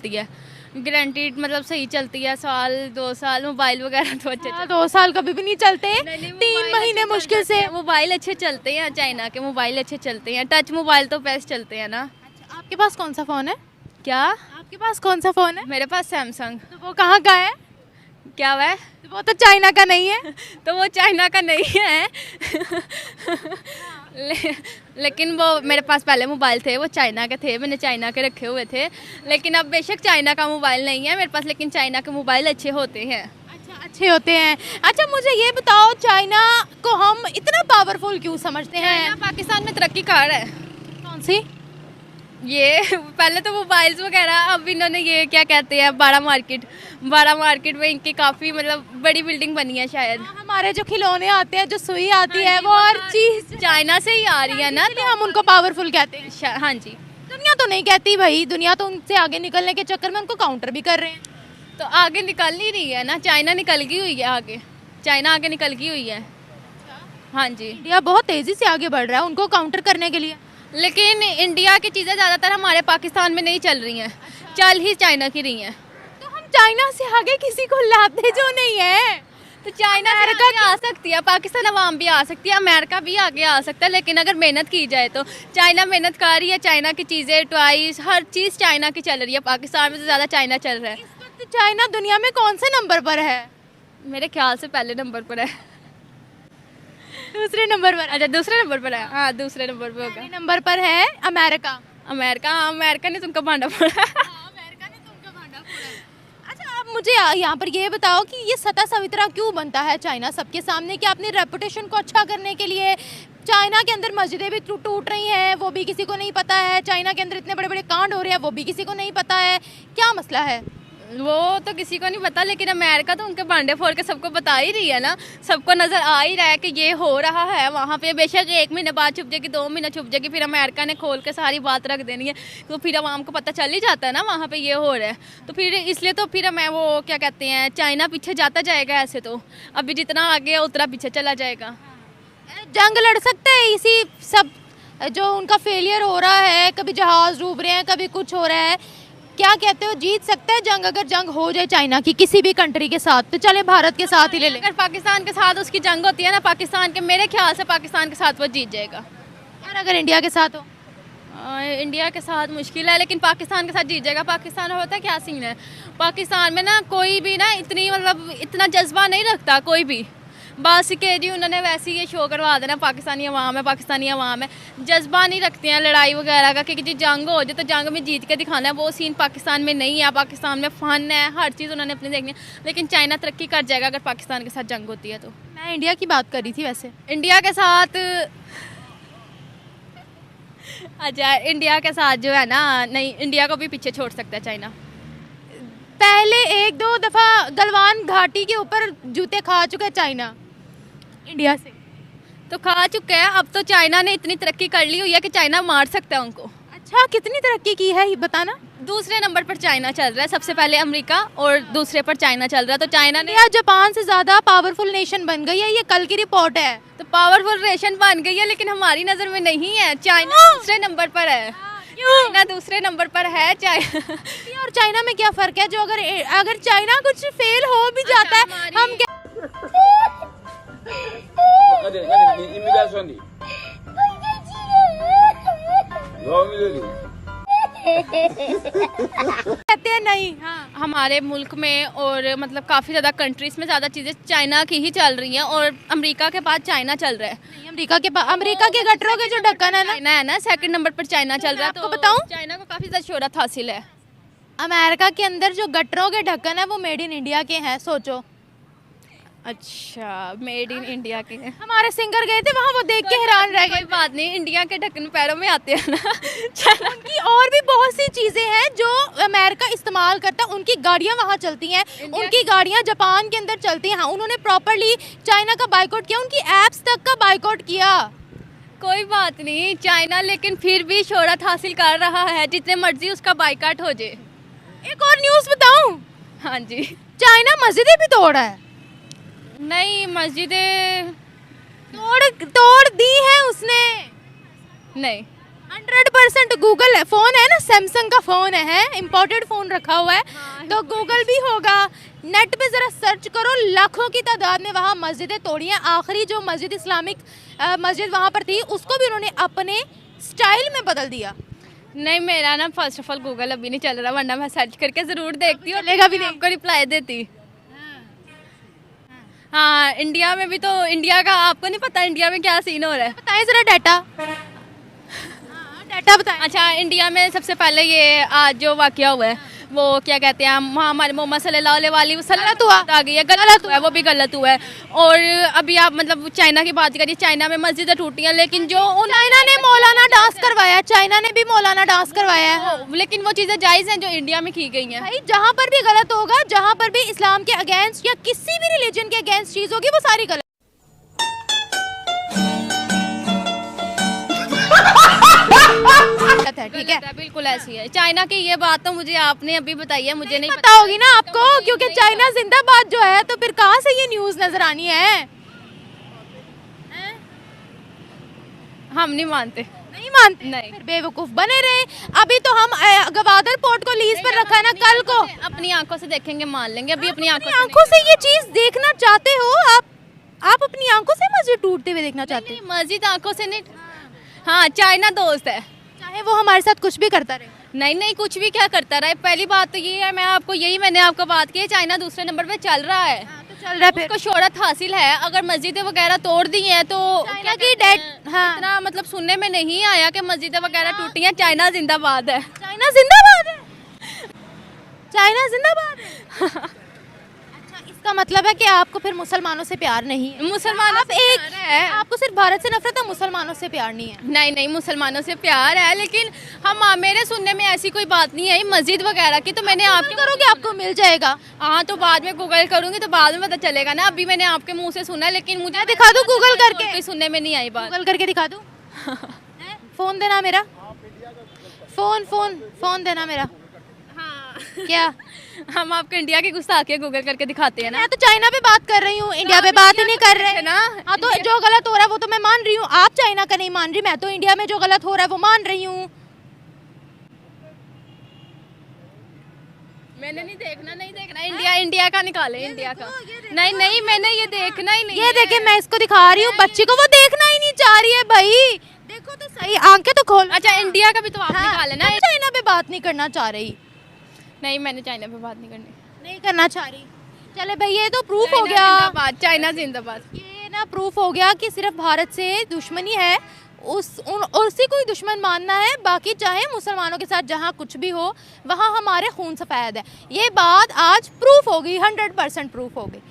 है गारंटीड, मतलब सही चलती है, साल 2 साल। मोबाइल वगैरह तो अच्छे हाँ, 2 साल कभी भी नहीं चलते, नहीं, 3 महीने मुश्किल से। मोबाइल अच्छे चलते हैं, चाइना के मोबाइल अच्छे चलते हैं, टच मोबाइल तो बेस्ट चलते हैं ना। अच्छा, आपके पास कौन सा फ़ोन है? क्या? आपके पास कौन सा फ़ोन है? मेरे पास सैमसंग। तो वो कहाँ का है? क्या वह? तो वो तो चाइना का नहीं है। तो वो चाइना का नहीं है लेकिन वो मेरे पास पहले मोबाइल थे, वो चाइना के थे, मैंने चाइना के रखे हुए थे। लेकिन अब बेशक चाइना का मोबाइल नहीं है मेरे पास, लेकिन चाइना के मोबाइल अच्छे होते हैं। अच्छा, अच्छे होते हैं। अच्छा, मुझे ये बताओ, चाइना को हम इतना पावरफुल क्यों समझते हैं? चाइना पाकिस्तान में तरक्की कर रहा है। कौन सी? ये पहले तो मोबाइल्स वगैरह, अब इन्होंने ये क्या कहते हैं, बाड़ा मार्केट में इनकी काफ़ी मतलब बड़ी बिल्डिंग बनी है शायद। हमारे जो खिलौने आते हैं, जो सुई आती है, वो हर चीज़ चाइना से ही आ रही है ना, इसलिए हम उनको पावरफुल कहते हैं। हाँ जी। दुनिया तो नहीं कहती भाई, दुनिया तो उनसे आगे निकलने के चक्कर में उनको काउंटर भी कर रहे हैं। तो आगे निकल नहीं रही है ना, चाइना निकल गई हुई है आगे, चाइना आगे निकल गई हुई है। हाँ जी। इंडिया बहुत तेजी से आगे बढ़ रहा है उनको काउंटर करने के लिए। लेकिन इंडिया की चीज़ें ज़्यादातर हमारे पाकिस्तान में नहीं चल रही हैं, चल ही चाइना की रही हैं। तो हम चाइना से आगे किसी को लाते जो नहीं है। तो चाइना से आगे आ सकती है, पाकिस्तान अवाम भी आ सकती है, अमेरिका भी आगे आ सकता है, लेकिन अगर मेहनत की जाए तो। चाइना मेहनत कर रही है, चाइना की चीज़ें, टॉयज, हर चीज़ चाइना की चल रही है। पाकिस्तान में तो ज़्यादा चाइना चल रहा है। इस वक्त चाइना दुनिया में कौन से नंबर पर है? मेरे ख्याल से पहले नंबर पर है। दूसरे नंबर पर। अच्छा, दूसरे नंबर पर है। हाँ, दूसरे नंबर पर होगा। पहले नंबर पर है अमेरिका। अमेरिका, हाँ, अमेरिका ने तुमको भांडा फोड़ा। अमेरिका ने तुमका भांडा फोड़ा। अच्छा, आप मुझे यहाँ पर ये बताओ कि ये सता सवित्रा क्यों बनता है चाइना सबके सामने? कि अपने रेपुटेशन को अच्छा करने के लिए? चाइना के अंदर मस्जिदें भी टूट रही हैं, वो भी किसी को नहीं पता है। चाइना के अंदर इतने बड़े बड़े कांड हो रहे हैं, वो भी किसी को नहीं पता है। क्या मसला है? वो तो किसी को नहीं पता, लेकिन अमेरिका तो उनके भांडे फोड़ के सबको बता ही रही है ना। सबको नज़र आ ही रहा है कि ये हो रहा है वहाँ पे। बेशक 1 महीने बाद छुप जाएगी, 2 महीने छुप जाएगी, फिर अमेरिका ने खोल के सारी बात रख देनी है, तो फिर आवाम को पता चल ही जाता है ना वहाँ पे ये हो रहा है। तो फिर इसलिए तो फिर मैं वो क्या कहते हैं, चाइना पीछे जाता जाएगा। ऐसे तो अभी जितना आगे है उतना पीछे चला जाएगा। जंग लड़ सकते हैं इसी सब जो उनका फेलियर हो रहा है, कभी जहाज डूब रहे हैं, कभी कुछ हो रहा है। क्या कहते हो, जीत सकता है जंग? अगर जंग हो जाए चाइना की किसी भी कंट्री के साथ, तो चले भारत के साथ ही ले लें। अगर पाकिस्तान के साथ उसकी जंग होती है ना, पाकिस्तान के, मेरे ख्याल से पाकिस्तान के साथ वो जीत जाएगा। और अगर इंडिया के साथ हो? इंडिया के साथ मुश्किल है, लेकिन पाकिस्तान के साथ जीत जाएगा। पाकिस्तान होता है क्या सीन है, पाकिस्तान में ना कोई भी ना इतनी मतलब इतना जज्बा नहीं रखता कोई भी। बस के जी उन्होंने वैसे ही ये शो करवा देना, पाकिस्तानी अवाम है, पाकिस्तानी अवाम है। जज्बा नहीं रखते हैं लड़ाई वगैरह का, कि जी जंग हो जाए तो जंग में जीत के दिखाना है। वो सीन पाकिस्तान में नहीं है। पाकिस्तान में फ़न है, हर चीज़ उन्होंने अपनी देखनी है। लेकिन चाइना तरक्की कर जाएगा अगर पाकिस्तान के साथ जंग होती है तो। मैं इंडिया की बात कर रही थी वैसे। इंडिया के साथ, अच्छा, इंडिया के साथ जो है ना, नहीं, इंडिया को भी पीछे छोड़ सकता है चाइना। पहले 1-2 दफ़ा गलवान घाटी के ऊपर जूते खा चुका है चाइना इंडिया से। तो खा चुका है। अब तो चाइना ने इतनी तरक्की कर ली हुई है कि चाइना मार सकता है उनको। अच्छा, कितनी तरक्की की है ये बताना। दूसरे नंबर पर चाइना चल रहा है, सबसे पहले अमेरिका और दूसरे पर चाइना चल रहा है। तो चाइना ने इंडिया जापान से ज़्यादा पावरफुल नेशन बन गई है, ये कल की रिपोर्ट है। तो पावरफुल नेशन बन गई है, लेकिन हमारी नज़र में नहीं है। चाइना दूसरे नंबर पर है। चाइना दूसरे नंबर पर है। चाइना और चाइना में क्या फ़र्क है? जो अगर चाइना कुछ फेल हो भी जाता है, हम क्या कहते हैं? नहीं, हाँ, हमारे मुल्क में और मतलब काफ़ी ज़्यादा कंट्रीज़ में ज़्यादा चीज़ें चाइना की ही चल रही हैं, और अमेरिका के बाद चाइना चल रहा है। नहीं, अमेरिका के गटरों के जो ढक्कन है ना, चाइना है ना, सेकंड नंबर पर चाइना चल रहा है। आपको बताऊं, चाइना को काफ़ी ज़्यादा शोहरत हासिल है। अमेरिका के अंदर जो गटरों के ढक्कन है वो मेड इन इंडिया के हैं। सोचो। अच्छा, मेड इन इंडिया के हैं। हमारे सिंगर गए थे वहाँ, वो देख के हैरान रह गए। कोई बात नहीं, इंडिया के ढक्कन पैरों में आते हैं ना। उनकी और भी बहुत सी चीजें हैं जो अमेरिका इस्तेमाल करता है। उनकी गाड़ियाँ वहाँ चलती हैं, उनकी गाड़ियाँ जापान के अंदर चलती हैं। हाँ, उन्होंने प्रॉपरली चाइना का बाइकआउट किया, उनकी एप्स तक का बाइकआउट किया। कोई बात नहीं, चाइना लेकिन फिर भी शोहरत हासिल कर रहा है, जितने मर्जी उसका बाइकआउट हो जाए। एक और न्यूज़ बताऊं? हाँ जी। चाइना मस्जिदें भी तोड़ है। नहीं, मस्जिदें तोड़ दी है उसने। नहीं। 100% गूगल है, फोन है ना, सैमसंग का फोन है, इम्पोर्टेड फोन रखा हुआ है, तो गूगल भी होगा। नेट पे जरा सर्च करो, लाखों की तादाद में वहाँ मस्जिदें तोड़ी हैं। आखिरी जो मस्जिद इस्लामिक मस्जिद वहाँ पर थी, उसको भी उन्होंने अपने स्टाइल में बदल दिया। नहीं, मेरा ना फर्स्ट ऑफ ऑल गूगल अभी नहीं चल रहा, वरना मैं सर्च करके ज़रूर देखती हूँ, चलेगा भी नहीं। आपको रिप्लाई देती। हाँ, इंडिया में भी तो, इंडिया का आपको नहीं पता इंडिया में क्या सीन हो रहा है? बताएं जरा डाटा, डाटा बताएं। अच्छा, इंडिया में सबसे पहले ये आज जो वाकया हुआ है, वो क्या कहते हैं, हमारे मोहम्मद सल्लल्लाहु अलैहि वसल्लम हुआ। आ गई है, गलत हुआ है, वो भी गलत हुआ है। और अभी आप मतलब चाइना की बात करिए, चाइना में मस्जिदें टूटी हैं, लेकिन जो चाइना ने मौलाना डांस करवाया, चाइना ने भी मौलाना डांस करवाया है। लेकिन वो चीज़ें जायज़ हैं जो इंडिया में की गई हैं। भाई जहाँ पर भी गलत होगा, जहाँ पर भी इस्लाम के अगेंस्ट या किसी भी रिलीजन के अगेंस्ट चीज होगी, वो सारी गलत है। ठीक है, बिल्कुल ऐसी है। चाइना की ये बात तो मुझे आपने अभी बताई है, मुझे नहीं पता होगी ना आपको, क्योंकि चाइना जिंदाबाद जो है, तो फिर कहाँ से ये न्यूज नजर आनी है? हम नहीं मानते। नहीं मानते? नहीं। फिर बेवकूफ बने रहे। अभी तो हम गवादर पोर्ट को लीज पर रखा है ना, कल को अपनी आंखों से देखेंगे, मान लेंगे। अभी अपनी आंखों से ये चीज देखना चाहते हो आप अपनी आंखों से मस्जिद टूटते हुए देखना चाहते हो? मस्जिद आंखों से नहीं। हाँ, चाइना दोस्त है, चाहे वो हमारे साथ कुछ भी करता रहे। नहीं नहीं, कुछ भी क्या करता रहा है। पहली बात तो ये है, मैंने आपको बात की है, चाइना दूसरे नंबर पे चल रहा है। तो चल रहा है, फिर उसको शोहरत हासिल है। अगर मस्जिदें वगैरह तोड़ दी हैं तो चाइना की डेट, हाँ, इतना मतलब सुनने में नहीं आया कि मस्जिदें वगैरह टूटी हैं। चाइना जिंदाबाद है। चाइना जिंदाबाद है, चाइना जिंदाबाद है। अच्छा, इसका मतलब है कि आपको फिर मुसलमानों से प्यार नहीं है? मुसलमानों से एक प्यार है। आपको सिर्फ भारत से नफरत है, मुसलमानों से प्यार नहीं है? नहीं नहीं, मुसलमानों से प्यार है, लेकिन मेरे सुनने में ऐसी कोई बात नहीं है मस्जिद वगैरह की। तो मैंने आपके करोगे, आपको मिल जाएगा। हाँ, तो बाद में गूगल करूंगी तो बाद में पता चलेगा ना। अभी मैंने आपके मुंह से सुना, लेकिन मुझे दिखा दूं गूगल करके? कोई सुनने में नहीं आई बात। गूगल करके दिखा दूं? फोन देना मेरा, फोन देना मेरा। हाँ, क्या हम आपको इंडिया की गुस्ताखी गूगल करके दिखाते हैं ना। मैं तो चाइना पे बात कर रही हूँ, इंडिया पे बात ही नहीं कर रहे ना। हाँ, तो जो गलत हो रहा है वो तो मैं मान रही हूँ, आप चाइना का नहीं मान रही, मैं तो इंडिया में जो गलत हो रहा है वो मान रही हूँ। मैंने नहीं देखना इंडिया का निकाले, इंडिया का। नहीं नहीं, मैंने ये देखना ही नहीं। ये देखे, मैं इसको दिखा रही हूँ बच्ची को, वो देखना ही नहीं चाह रही है। भाई देखो तो सही, आंखें तो खोल। अच्छा, इंडिया का भी तो आप हाँ, निकाले ना। चाइना पे बात नहीं करना चाह रही? नहीं, मैंने चाइना पे बात नहीं करनी। नहीं करना चाह रही। चले भाई, ये तो प्रूफ हो गया, चाइना जिंदाबाद। ये ना प्रूफ हो गया कि सिर्फ भारत से दुश्मनी है, उसी को ही दुश्मन मानना है। बाकी चाहे मुसलमानों के साथ जहाँ कुछ भी हो, वहाँ हमारे खून सफ़ेद है। ये बात आज प्रूफ हो गई, 100% प्रूफ हो गई।